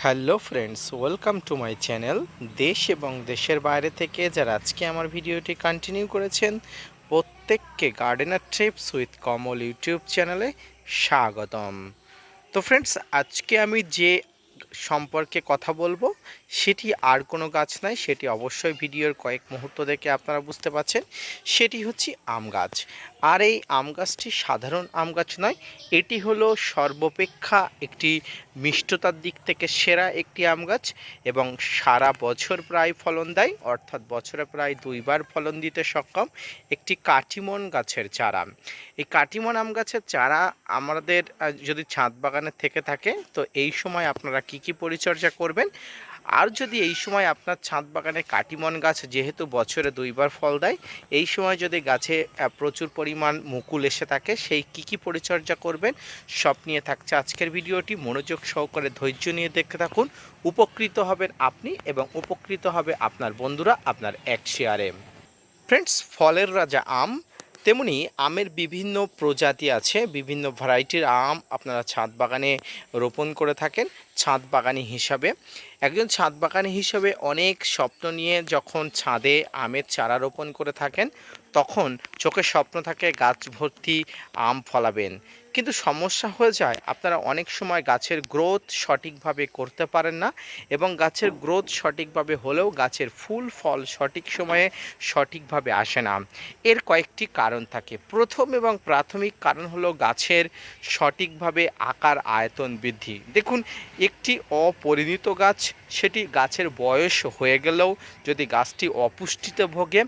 Hello friends, welcome to my channel. দেশ এবং দেশের বাইরে থেকে যারা আজকে আমার ভিডিওটি কন্টিনিউ করেছেন, প্রত্যেককে gardener TRIPS with Kamal YouTube চ্যানেলে স্বাগতম। তো ফ্রেন্ডস, আজকে আমি যে সম্পর্কে কথা বলবো সেটি আর কোনো গাছ নয়, সেটি অবশ্যই ভিডিওর কয়েক মুহূর্ত দেখে আপনারা বুঝতে পারছেন। সেটি হচ্ছে আম গাছ। আর এই আম গাছটি সাধারণ আম গাছ নয়, এটি হলো সর্বাপেক্ষা একটি মিষ্টতার দিক থেকে সেরা একটি আম গাছ এবং সারা বছর প্রায় ফলন দেয়, অর্থাৎ বছরে প্রায় দুইবার ফলন দিতে সক্ষম একটি কাটিমন গাছের চারা। এই কাটিমন আম গাছের চারা আমাদের যদি ছাদ বাগানে থেকে থাকে, তো এই সময় আপনারা কি পরিচর্যা করবেন। আর যদি এই সময় আপনার ছাদ বাগানে কাটিমন গাছ যেহেতু বছরে দুইবার ফল দেয়, এই সময় যদি গাছে প্রচুর পরিমাণ মুকুল এসে থাকে, সেই কি পরিচর্যা করবেন সব নিয়ে থাকছে আজকের ভিডিওটি। মনোযোগ সহকারে ধৈর্য নিয়ে দেখতে থাকুন, উপকৃত হবেন আপনি এবং উপকৃত হবে আপনার বন্ধুরা আপনার এক শেয়ারে। ফ্রেন্ডস, ফলের রাজা আম, তেমনি আমের বিভিন্ন প্রজাতি আছে, বিভিন্ন ভ্যারাইটির আম আপনারা ছাদ বাগানে রোপণ করে থাকেন। ছাদ বাগানি হিসাবে একজন ছাদ বাগানি হিসাবে অনেক স্বপ্ন নিয়ে যখন ছাদে আমের চারা রোপণ করে থাকেন, তখন চোখের স্বপ্ন থাকে গাছ ভর্তি আম ফলাবেন। কিন্তু সমস্যা হয়ে যায়, আপনারা অনেক সময় গাছের গ্রোথ সঠিকভাবে করতে পারেন না এবং গাছের গ্রোথ সঠিকভাবে হলেও গাছের ফুল ফল সঠিক সময়ে সঠিকভাবে আসে না। এর কয়েকটি কারণ থাকে। প্রথম এবং প্রাথমিক কারণ হলো গাছের সঠিকভাবে আকার আয়তন বৃদ্ধি। দেখুন, একটি অপরিণত গাছ, সেটি গাছের বয়স হয়ে গেলেও যদি গাছটি অপুষ্টিতে ভোগে,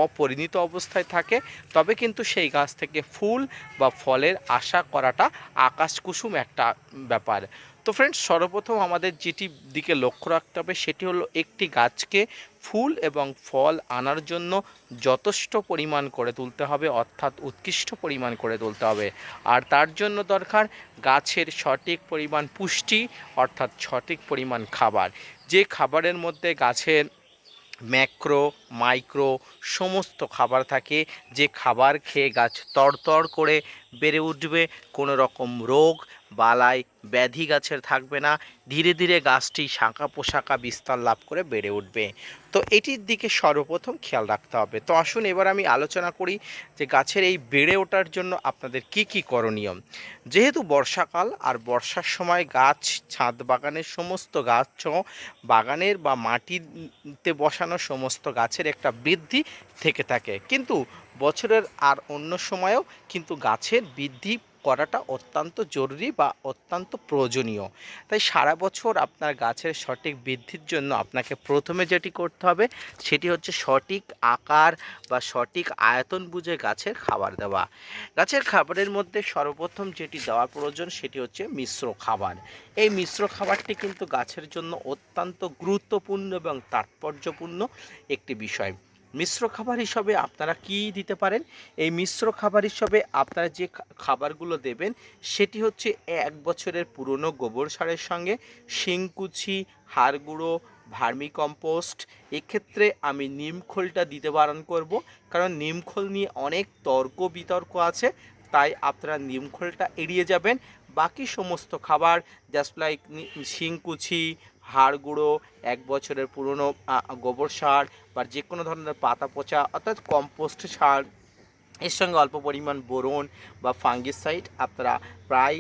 অপরিণত অবস্থায় থাকে, তবে কিন্তু সেই গাছ থেকে ফুল বা ফলের আশা করাটা আকাশকুসুম একটা ব্যাপার। তো ফ্রেন্ডস, সর্বপ্রথম আমাদের যেটি দিকে লক্ষ্য রাখতে হবে সেটি হলো একটি গাছকে ফুল এবং ফল আনার জন্য যথেষ্ট পরিমাণ করে তুলতে হবে, অর্থাৎ উৎকৃষ্ট পরিমাণ করে তুলতে হবে। আর তার জন্য দরকার গাছের সঠিক পরিমাণ পুষ্টি, অর্থাৎ সঠিক পরিমাণ খাবার। যে খাবারের মধ্যে গাছের ম্যাক্রো মাইক্রো সমস্ত খাবার থাকে, যে খাবার খেয়ে গাছ তরতর করে বেড়ে উঠবে, কোনো রকম রোগ বালাই ব্যাধি গাছের থাকবে না, ধীরে ধীরে গাছটি শাখা পোশাখা বিস্তার লাভ করে বেড়ে উঠবে। তো এটির দিকে সর্বপ্রথম খেয়াল রাখতে হবে। তো আসুন এবার আমি আলোচনা করি যে গাছের এই বেড়ে ওঠার জন্য আপনাদের কি করণীয়। যেহেতু বর্ষাকাল, আর বর্ষার সময় গাছ ছাদ বাগানের সমস্ত গাছ বাগানের বা মাটিতে বসানো সমস্ত গাছের একটা বৃদ্ধি থেকে থাকে, কিন্তু বছরের আর অন্য সময়েও কিন্তু গাছের বৃদ্ধি করাটা অত্যন্ত জরুরি বা অত্যন্ত প্রয়োজনীয়। তাই সারা বছর আপনার গাছের সঠিক বৃদ্ধির জন্য আপনাকে প্রথমে যেটি করতে হবে সেটি হচ্ছে সঠিক আকার বা সঠিক আয়তন বুঝে গাছের খাবার দেওয়া। গাছের খাবারের মধ্যে সর্বপ্রথম যেটি দেওয়া প্রয়োজন সেটি হচ্ছে মিশ্র খাবার। এই মিশ্র খাবারটি কিন্তু গাছের জন্য অত্যন্ত গুরুত্বপূর্ণ এবং তাৎপর্যপূর্ণ একটি বিষয়। মিশ্র খাবার হিসাবে আপনারা কি দিতে পারেন? এই মিশ্র খাবার হিসাবে আপনারা যে খাবারগুলো দেবেন সেটি হচ্ছে 1 বছরের পুরনো গোবর সারের সঙ্গে শিংকুচি, হাড় গুঁড়ো, ভার্মিকম্পোস্ট। এক্ষেত্রে আমি নিমখোলটা দিতে বারণ করব, কারণ নিমখোল নিয়ে অনেক তর্ক বিতর্ক আছে, তাই আপনারা নিমখোলটা এড়িয়ে যাবেন। বাকি সমস্ত খাবার জাস্ট লাইক শিংকুচি, হাড় গুঁড়ো, 1 বছরের পুরনো গোবর সার বা যে কোনো ধরনের পাতা পচা অর্থাৎ কম্পোস্ট সার, এর সঙ্গে অল্প পরিমাণ বোরন বা ফাঙ্গিসাইড আপনারা প্রায়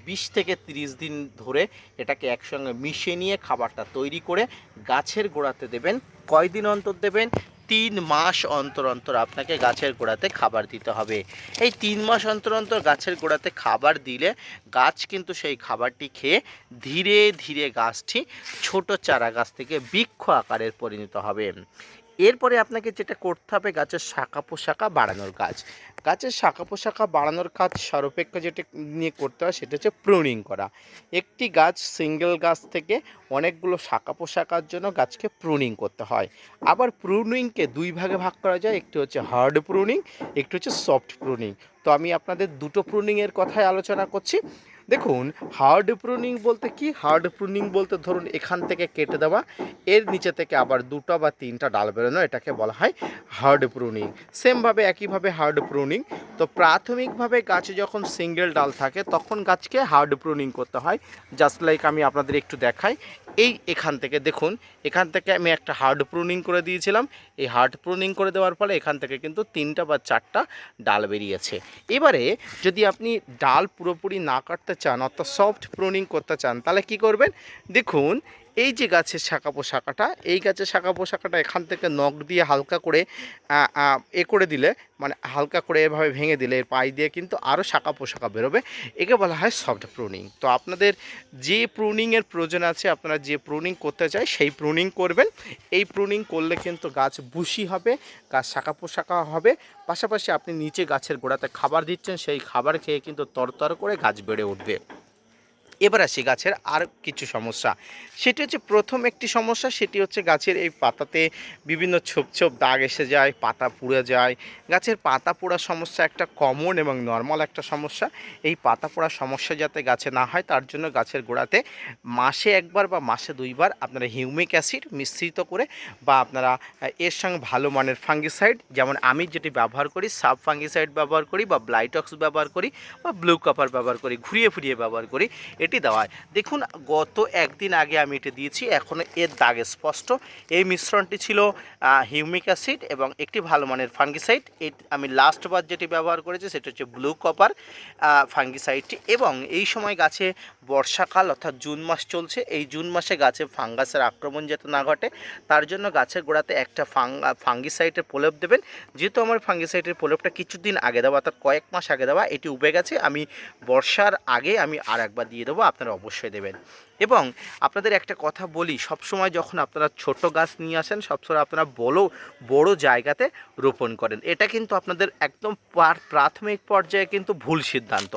20 থেকে 30 দিন ধরে এটাকে একসঙ্গে মিশিয়ে নিয়ে খাবারটা তৈরি করে গাছের গোড়াতে দেবেন। কয়দিন অন্তর দেবেন? 3 মাস অন্তর অন্তর আপনাকে গাছের গোড়াতে খাবার দিতে হবে। এই 3 মাস অন্তর অন্তর গাছের গোড়াতে খাবার দিলে গাছ কিন্তু সেই খাবারটি খেয়ে ধীরে ধীরে গাছটি ছোট চারা গাছ থেকে বৃক্ষ আকারের পরিণত হবে। এরপরে আপনাকে যেটা করতে হবে, গাছের শাখা পোশাখা বাড়ানোর কাজ। গাছের শাখা পোশাখা বাড়ানোর কাজ সর্বাপেক্ষ যেটা নিয়ে করতে হয় সেটা হচ্ছে প্রুনিং করা। একটি গাছ সিঙ্গেল গাছ থেকে অনেকগুলো শাখা পোশাখার জন্য গাছকে প্রুনিং করতে হয়। আবার প্রুনিংকে 2 ভাগে ভাগ করা যায়, একটি হচ্ছে হার্ড প্রুনিং, একটি হচ্ছে সফট প্রুনিং। তো আমি আপনাদের দুটো প্রুনিংয়ের কথাই আলোচনা করছি। দেখুন, হার্ড প্রুনিং বলতে কি? হার্ড প্রুনিং বলতে ধরুন এখান থেকে কেটে দেওয়া, এর নিচে থেকে আবার ২টা বা ৩টা ডাল বেরোনো, এটাকে বলা হয় হার্ড প্রুনিং। সেমভাবে একইভাবে হার্ড প্রুনিং। তো প্রাথমিকভাবে গাছে যখন সিঙ্গেল ডাল থাকে তখন গাছকে হার্ড প্রুনিং করতে হয়। জাস্ট লাইক আমি আপনাদের একটু দেখাই। এখান থেকে দেখুন, এখান থেকে আমি একটা হার্ড প্রুনিং করে দিয়েছিলাম। এই হার্ড প্রুনিং করে দেওয়ার ফলে এখান থেকে কিন্তু ৩টা বা ৪টা ডাল বেরিয়েছে। এবারে যদি আপনি ডাল পুরোপুরি না কাটতে চান, অর্থাৎ সফট প্রুনিং করতে চান, তাহলে কি করবেন? দেখুন, এই যে গাছের শাখা পোশাকাটা, এই গাছের শাখা পোশাকাটা এখান থেকে নখ দিয়ে হালকা করে করে দিলে, মানে হালকা করে এভাবে ভেঙে দিলে এর পাই দিয়ে কিন্তু আরও শাখা পোশাকা বেরোবে। একে বলা হয় সফট প্রুনিং। তো আপনাদের যে প্রুনিংয়ের প্রয়োজন আছে, আপনারা যে প্রুনিং করতে চায় সেই প্রুনিং করবেন। এই প্রুনিং করলে কিন্তু গাছ বুশি হবে, গাছ শাখা পোশাকা হবে, পাশাপাশি আপনি নিচে গাছের গোড়াতে খাবার দিচ্ছেন, সেই খাবার খেয়ে কিন্তু তরতর করে গাছ বেড়ে উঠবে। এবার আসি গাছের আর কিছু সমস্যা। সেটি হচ্ছে, প্রথম একটি সমস্যা, সেটি হচ্ছে গাছের এই পাতাতে বিভিন্ন ছোপ ছোপ দাগ এসে যায়, পাতা পুড়ে যায়। গাছের পাতা পোড়ার সমস্যা একটা কমন এবং নর্মাল একটা সমস্যা। এই পাতা পোড়ার সমস্যা যাতে গাছে না হয় তার জন্য গাছের গোড়াতে মাসে একবার বা মাসে ২বার আপনারা হিউমিক অ্যাসিড মিশ্রিত করে, বা আপনারা এর সঙ্গে ভালো মানের ফাঙ্গিসাইড, যেমন আমি যেটি ব্যবহার করি সাব ফাঙ্গিসাইড ব্যবহার করি, বা ব্লাইটক্স ব্যবহার করি, বা ব্লু কপার ব্যবহার করি, ঘুরিয়ে ফিরিয়ে ব্যবহার করি, এটি দেওয়া হয়। দেখুন, গত একদিন আগে আমি এটি দিয়েছি, এখনও এর দাগ স্পষ্ট। এই মিশ্রণটি ছিল হিউমিক অ্যাসিড এবং একটি ভালো মানের ফাঙ্গিসাইড। আমি লাস্টবার যেটি ব্যবহার করেছি সেটা হচ্ছে ব্লু কপার ফাঙ্গিসাইডটি। এবং এই সময় গাছে বর্ষাকাল অর্থাৎ জুন মাস চলছে, এই জুন মাসে গাছে ফাঙ্গাসের আক্রমণ যাতে না ঘটে তার জন্য গাছের গোড়াতে একটা ফাঙ্গিসাইডের প্রলেপ দেবেন। যেহেতু আমার ফাঙ্গিসাইডের প্রলেপটা কিছুদিন আগে দেওয়া, অর্থাৎ কয়েক মাস আগে দেওয়া, এটি উবে গেছে, আমি বর্ষার আগে আমি আর একবার দিয়ে দেবো, আপনারা অবশ্যই দেবেন। এবং আপনাদের একটা কথা বলি, সবসময় যখন আপনারা ছোট গাছ নিয়ে আসেন সবসময় আপনারা বড় জায়গাতে রোপণ করেন, এটা কিন্তু আপনাদের একদম প্রাথমিক পর্যায়ে কিন্তু ভুল সিদ্ধান্ত।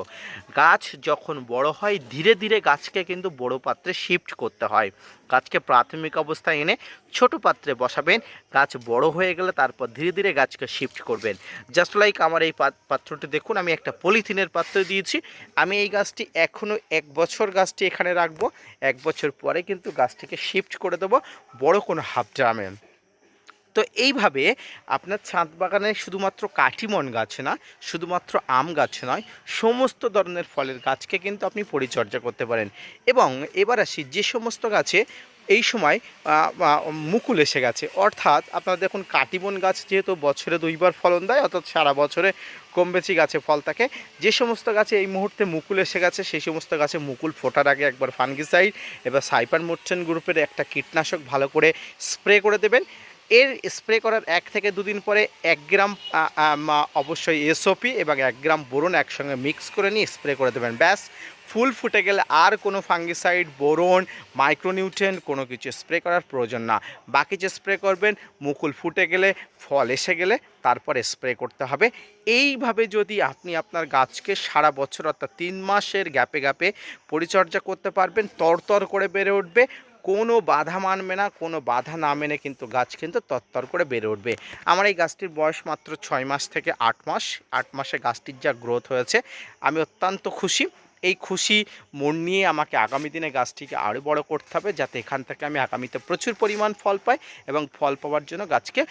গাছ যখন বড় হয় ধীরে ধীরে গাছকে কিন্তু বড় পাত্রে শিফট করতে হয়। গাছকে প্রাথমিক অবস্থায় এনে ছোট পাত্রে বসাবেন, গাছ বড় হয়ে গেলে তারপর ধীরে ধীরে গাছকে শিফট করবেন। জাস্ট লাইক আমার এই পাত্রটি দেখুন, আমি একটা পলিথিনের পাত্রে দিয়েছি। আমি এই গাছটি এখনও 1 বছর গাছটি এখানে রাখবো, 1 বছর পরে কিন্তু গাছটিকে শিফট করে দেবো বড় কোনো হাফ ড্রামে। তো এইভাবে আপনার ছাদ বাগানে শুধুমাত্র কাটিমন গাছ না, শুধুমাত্র আম গাছ নয়, সমস্ত ধরনের ফলের গাছকে কিন্তু আপনি পরিচর্যা করতে পারেন। এবং এবার আসি, যে সমস্ত গাছে এই সময় মুকুল এসে গেছে, অর্থাৎ আপনারা দেখুন কাটিমন গাছ যেহেতু বছরে 2বার ফলন দেয়, অর্থাৎ সারা বছরে কম বেশি গাছে ফল থাকে। যে সমস্ত গাছে এই মুহূর্তে মুকুল এসে গেছে সেই সমস্ত গাছে মুকুল ফোটার আগে একবার ফাঙ্গিসাইড এবার সাইপারমেথ্রিন গ্রুপের একটা কীটনাশক ভালো করে স্প্রে করে দেবেন। এর স্প্রে করার 1 থেকে 2 দিন পরে 1 গ্রাম অবশ্যই এসওপি এবং 1 গ্রাম বোরন একসঙ্গে মিক্স করে নিয়ে স্প্রে করে দেবেন। ব্যাস, ফুল ফুটে গেলে আর কোনো ফাঙ্গিসাইড, বোরন, মাইক্রোনিউট্রিয়েন্ট কোনো কিছু স্প্রে করার প্রয়োজন না। বাকি যে স্প্রে করবেন মুকুল ফুটে গেলে, ফল এসে গেলে তারপরে স্প্রে করতে হবে। এইভাবে যদি আপনি আপনার গাছকে সারা বছর অর্থাৎ 3 মাসের গ্যাপে গ্যাপে পরিচর্যা করতে পারবেন, তরতর করে বেড়ে উঠবে, কোনো বাধা মানবে না, কোনো বাধা না মেনে কিন্তু গাছ কিন্তু তরতর করে বেড়ে উঠবে। আমার এই গাছটির বয়স মাত্র 6 মাস থেকে 8 মাস। 8 মাসে গাছটির যা গ্রোথ হয়েছে আমি অত্যন্ত খুশি। এই খুশি মন নিয়ে আমাকে আগামী দিনে গাছটিকে আরও বড় করতে হবে, যাতে এখান থেকে আমি আগামীতে প্রচুর পরিমাণ ফল পাই, এবং ফল পাওয়ার জন্য গাছকে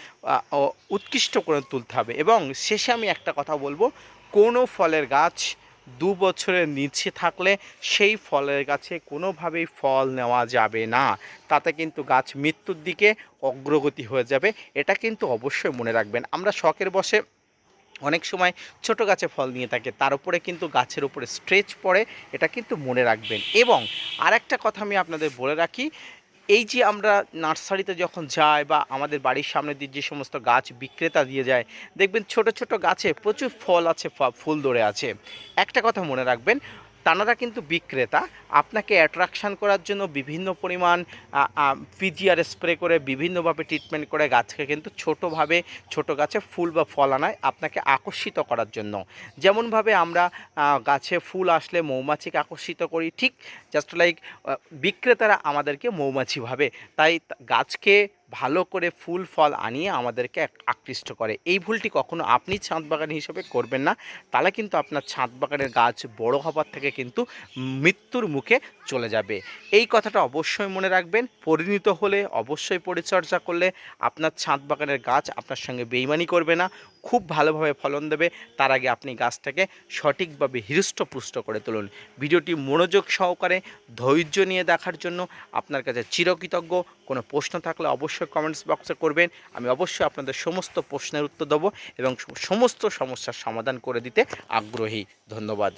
উৎকৃষ্ট করে তুলতে হবে। এবং শেষে আমি একটা কথা বলবো, কোনো ফলের গাছ 2 বছরের নিচে থাকলে সেই ফলের গাছে কোনোভাবেই ফল নেওয়া যাবে না, তাতে কিন্তু গাছ মৃত্যুর দিকে অগ্রগতি হয়ে যাবে। এটা কিন্তু অবশ্যই মনে রাখবেন। আমরা শখের বশে অনেক সময় ছোট গাছে ফল নিয়ে থাকে, তার উপরে কিন্তু গাছের উপরে স্ট্রেচ পড়ে, এটা কিন্তু মনে রাখবেন। এবং আরেকটা কথা আমি আপনাদের বলে রাখি, এই যে আমরা নার্সারিতে যখন যাই বা আমাদের বাড়ির সামনে দিয়ে যে সমস্ত গাছ বিক্রেতা দিয়ে যায়, দেখবেন ছোট ছোট গাছে প্রচুর ফল আছে, ফুল ধরে আছে। একটা কথা মনে রাখবেন, তানারা কিন্তু বিক্রেতা, আপনাকে অ্যাট্রাকশান করার জন্য বিভিন্ন পরিমাণ পিজিআর স্প্রে করে বিভিন্নভাবে ট্রিটমেন্ট করে গাছকে কিন্তু ছোট গাছে ফুল বা ফল আনায় আপনাকে আকর্ষিত করার জন্য। যেমনভাবে আমরা গাছে ফুল আসলে মৌমাছিকে আকর্ষিত করি, ঠিক জাস্ট লাইক বিক্রেতারা আমাদেরকে মৌমাছি ভাবে। তাই গাছকে ভালো করে ফুল ফল আনিয়ে আমাদেরকে আকৃষ্ট করে। এই ভুলটি কখনো আপনি ছাদ বাগানি হিসেবে করবেন না, তাহলে কিন্তু আপনার ছাদ বাগানের গাছ বড় হবার থেকে কিন্তু মৃত্যুর মুখে চলে যাবে। এই কথাটা অবশ্যই মনে রাখবেন। পরিণত হলে, অবশ্যই পরিচর্যা করলে আপনার ছাদ বাগানের গাছ আপনার সঙ্গে বেইমানি করবে না, খুব ভালোভাবে ফলন দেবে। তার আগে আপনি গাছটাকে সঠিকভাবে হৃষ্টপুষ্ট করে তুলুন। ভিডিওটি মনোযোগ সহকারে ধৈর্য নিয়ে দেখার জন্য আপনার কাছে চিরকৃতজ্ঞ। কোনো প্রশ্ন থাকলে অবশ্যই কমেন্টস বক্সে করবেন, আমি অবশ্যই আপনাদের সমস্ত প্রশ্নের উত্তর দেবো এবং সমস্ত সমস্যার সমাধান করে দিতে আগ্রহী। ধন্যবাদ।